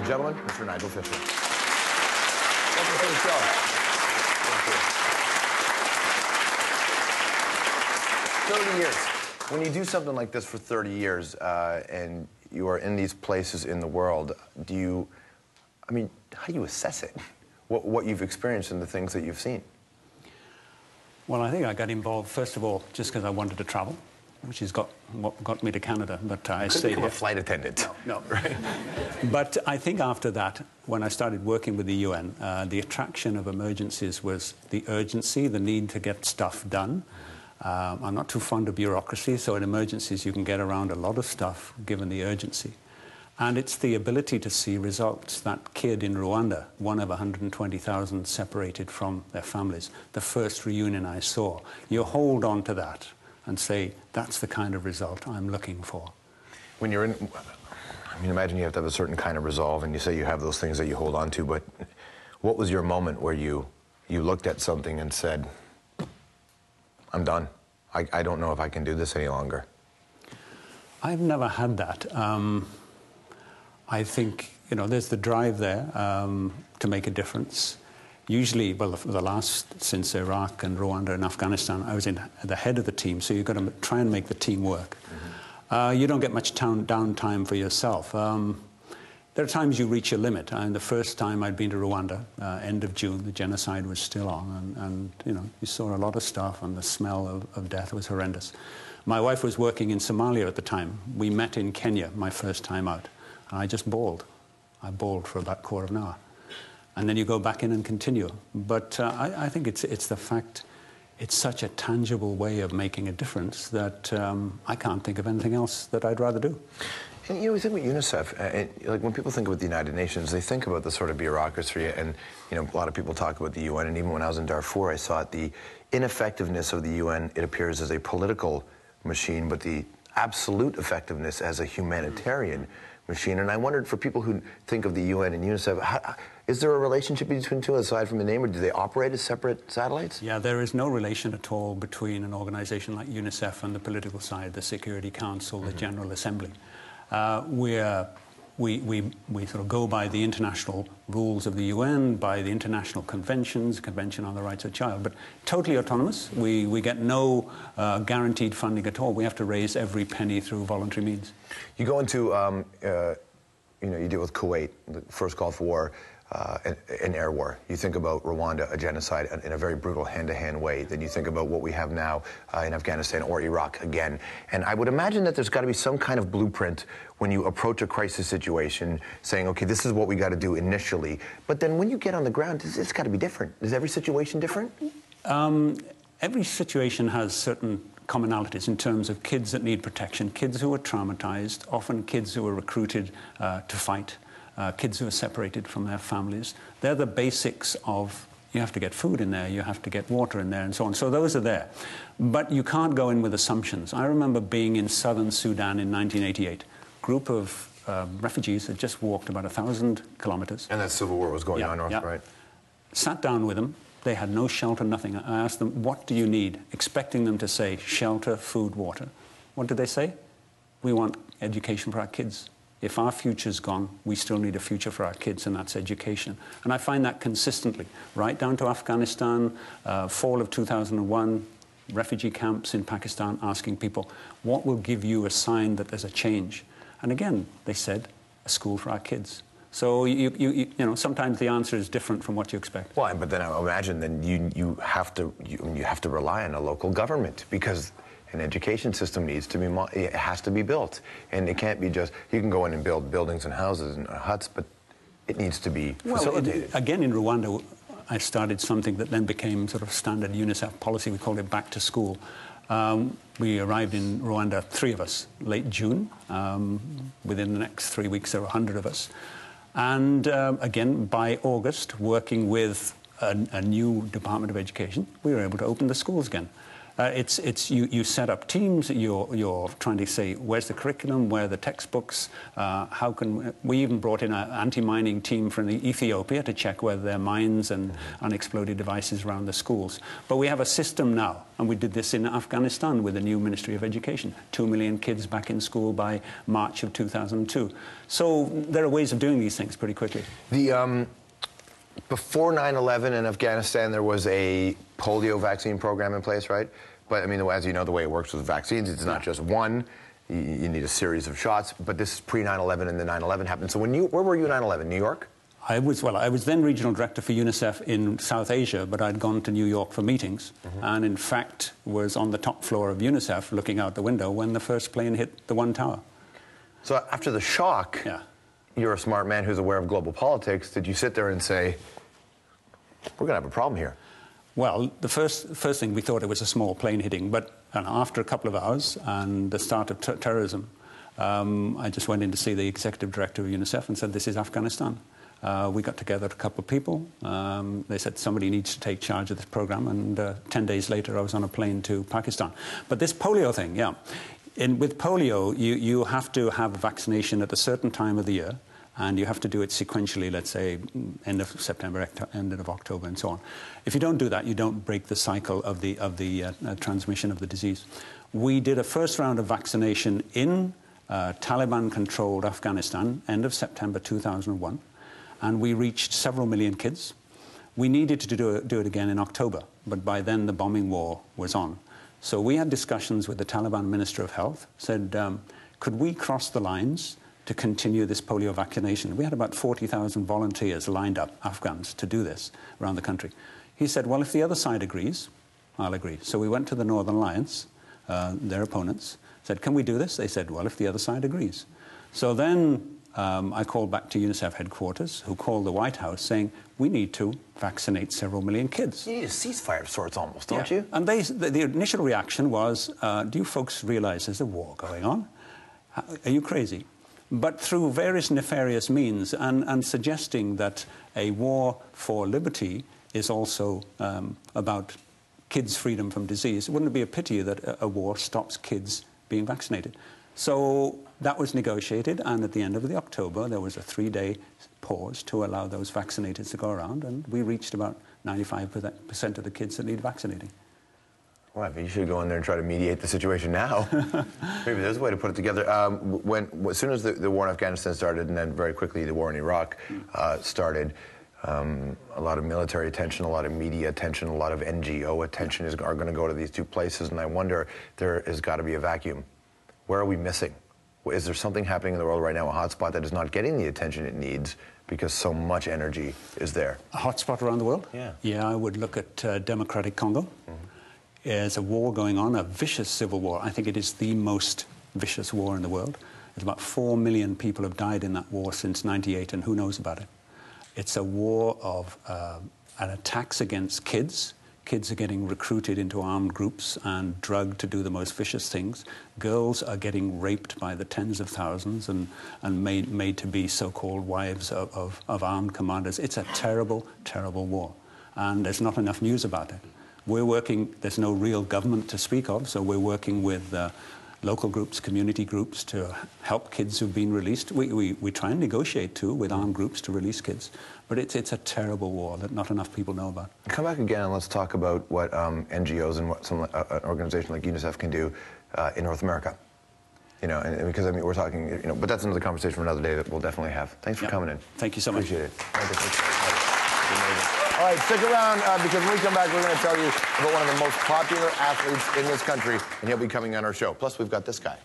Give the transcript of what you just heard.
and gentlemen, Mr. Nigel Fisher. Welcome to the show. Thank you. 30 years. When you do something like this for 30 years and you are in these places in the world, how do you assess it? What you've experienced and the things that you've seen? Well, I think I got involved, first of all, just because I wanted to travel, which is what got me to Canada, but I stayed here. A flight attendant. No. Right. But I think after that, when I started working with the UN, the attraction of emergencies was the urgency, the need to get stuff done. I'm not too fond of bureaucracy, so in emergencies you can get around a lot of stuff given the urgency. And it's the ability to see results. That kid in Rwanda, one of 120,000 separated from their families, the first reunion I saw, you hold on to that and say, that's the kind of result I'm looking for. When you're in, I mean, imagine you have to have a certain kind of resolve, and you say you have those things that you hold on to, but what was your moment where you looked at something and said, I'm done. I don't know if I can do this any longer? I've never had that. I think, there's the drive there to make a difference. Usually, well, the last, since Iraq and Rwanda and Afghanistan, I was in the head of the team, so you've got to try and make the team work. Mm-hmm. You don't get much downtime for yourself. There are times you reach your limit. The first time I'd been to Rwanda, end of June, the genocide was still on, and you saw a lot of stuff, and the smell of death was horrendous. My wife was working in Somalia at the time. We met in Kenya, my first time out. And I just bawled. I bawled for about a quarter of an hour. And then you go back in and continue. But I think it's the fact, it's such a tangible way of making a difference that I can't think of anything else that I'd rather do. And we think about UNICEF, like when people think about the United Nations, they think about the sort of bureaucracy, and a lot of people talk about the UN, and even when I was in Darfur, I saw the ineffectiveness of the UN, it appears as a political machine, but the absolute effectiveness as a humanitarian machine. And I wondered, for people who think of the UN and UNICEF, is there a relationship between the two aside from the name, or do they operate as separate satellites? Yeah, there is no relation at all between an organization like UNICEF and the political side, the Security Council, the General Assembly. We sort of go by the international rules of the UN, by the international conventions, Convention on the Rights of the Child, but totally autonomous. We get no guaranteed funding at all. We have to raise every penny through voluntary means. You go into, you deal with Kuwait, the first Gulf War, an air war. You think about Rwanda, a genocide in a very brutal hand-to-hand way. Then you think about what we have now in Afghanistan or Iraq again. And I would imagine that there's got to be some kind of blueprint when you approach a crisis situation, saying, okay, this is what we got to do initially. But then when you get on the ground, it's got to be different. Is every situation different? Every situation has certain commonalities in terms of kids that need protection, kids who are traumatized, often kids who are recruited to fight. Kids who are separated from their families. They're the basics of, you have to get food in there, you have to get water in there, and so on. So those are there. But you can't go in with assumptions. I remember being in southern Sudan in 1988. Group of refugees had just walked about 1,000 kilometers. And that civil war was going on north, right? Sat down with them. They had no shelter, nothing. I asked them, what do you need? Expecting them to say shelter, food, water. What did they say? We want education for our kids. If our future's gone, we still need a future for our kids, and that's education. And I find that consistently, right down to Afghanistan, fall of 2001, refugee camps in Pakistan, asking people, what will give you a sign that there's a change? And again, they said, a school for our kids. So, sometimes the answer is different from what you expect. Well, but then I imagine then you have to rely on a local government, because an education system needs to be, it has to be built. And it can't be just, you can go in and build buildings and houses and huts, but it needs to be facilitated. Well, again, in Rwanda, I started something that then became sort of standard UNICEF policy. We called it Back to School. We arrived in Rwanda, 3 of us, late June. Within the next 3 weeks, there were 100 of us. And again, by August, working with a new Department of Education, we were able to open the schools again. You set up teams. You're trying to say, where's the curriculum, where are the textbooks, how can we even brought in an anti-mining team from Ethiopia to check whether there are mines and unexploded devices around the schools. But we have a system now, and we did this in Afghanistan with the new Ministry of Education. 2 million kids back in school by March of 2002. So there are ways of doing these things pretty quickly. Before 9/11 in Afghanistan, there was a polio vaccine program in place, right? But, I mean, as you know, the way it works with vaccines, it's not just one. You need a series of shots. But this is pre-9/11, and the 9/11 happened. So where were you at 9/11? New York? I was then regional director for UNICEF in South Asia, but I'd gone to New York for meetings, and in fact was on the top floor of UNICEF looking out the window when the first plane hit the one tower. So after the shock, you're a smart man who's aware of global politics. Did you sit there and say, we're going to have a problem here? Well, the first thing, we thought it was a small plane hitting, but after a couple of hours and the start of terrorism, I just went in to see the executive director of UNICEF and said, this is Afghanistan. We got together a couple of people. They said somebody needs to take charge of this program, and 10 days later I was on a plane to Pakistan. But this polio thing, with polio, you have to have a vaccination at a certain time of the year, and you have to do it sequentially, let's say end of September, end of October, and so on. If you don't do that, you don't break the cycle of the transmission of the disease. We did a first round of vaccination in Taliban-controlled Afghanistan, end of September 2001, and we reached several million kids. We needed to do it again in October, but by then the bombing war was on. So we had discussions with the Taliban Minister of Health, said, could we cross the lines to continue this polio vaccination? We had about 40,000 volunteers lined up, Afghans, to do this around the country. He said, well, if the other side agrees, I'll agree. So we went to the Northern Alliance, their opponents, said, can we do this? They said, well, if the other side agrees. So then I called back to UNICEF headquarters, who called the White House, saying, we need to vaccinate several million kids. You need a ceasefire of sorts almost, don't you? And the initial reaction was, do you folks realize there's a war going on? Are you crazy? But through various nefarious means and suggesting that a war for liberty is also about kids' freedom from disease, wouldn't it be a pity that a war stops kids being vaccinated? So that was negotiated, and at the end of October, there was a 3-day pause to allow those vaccinated to go around, and we reached about 95% of the kids that need vaccinating. Well, you should go in there and try to mediate the situation now. Maybe there's a way to put it together. As soon as the war in Afghanistan started, and then very quickly the war in Iraq started, a lot of military attention, a lot of media attention, a lot of NGO attention are going to go to these two places, and I wonder, there has got to be a vacuum. Where are we missing? Is there something happening in the world right now, a hotspot that is not getting the attention it needs because so much energy is there? A hotspot around the world? Yeah. Yeah, I would look at Democratic Congo. There's a war going on, a vicious civil war. I think it is the most vicious war in the world. There's about 4 million people have died in that war since '98, and who knows about it? It's a war of attacks against kids. Kids are getting recruited into armed groups and drugged to do the most vicious things. Girls are getting raped by the tens of thousands and made to be so-called wives of armed commanders. It's a terrible, terrible war. And there's not enough news about it. We're working, there's no real government to speak of, so we're working with local groups, community groups to help kids who've been released. We try and negotiate, too, with armed groups to release kids. But it's a terrible war that not enough people know about. Come back again and let's talk about what NGOs and what an organization like UNICEF can do in North America. You know, and because I mean, we're talking, you know, but that's another conversation for another day that we'll definitely have. Thanks for coming in. Thank you so much. Appreciate it. All right, stick around because when we come back, we're going to tell you about one of the most popular athletes in this country, and he'll be coming on our show. Plus, we've got this guy.